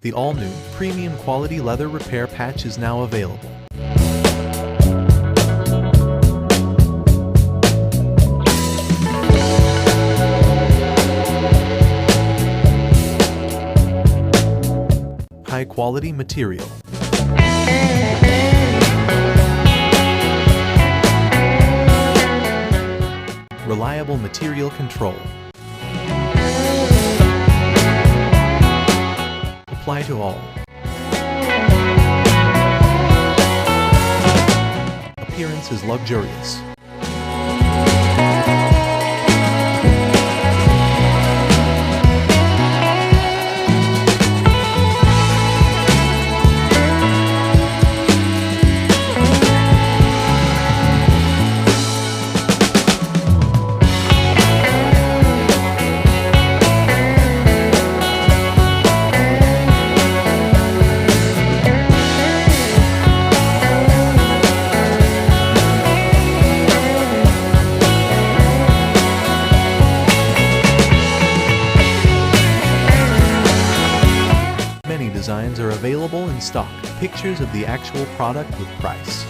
The all-new, premium quality leather repair patch is now available. High-quality material. Reliable material control. Apply to all. Appearance is luxurious. Many designs are available in stock. Pictures of the actual product with price.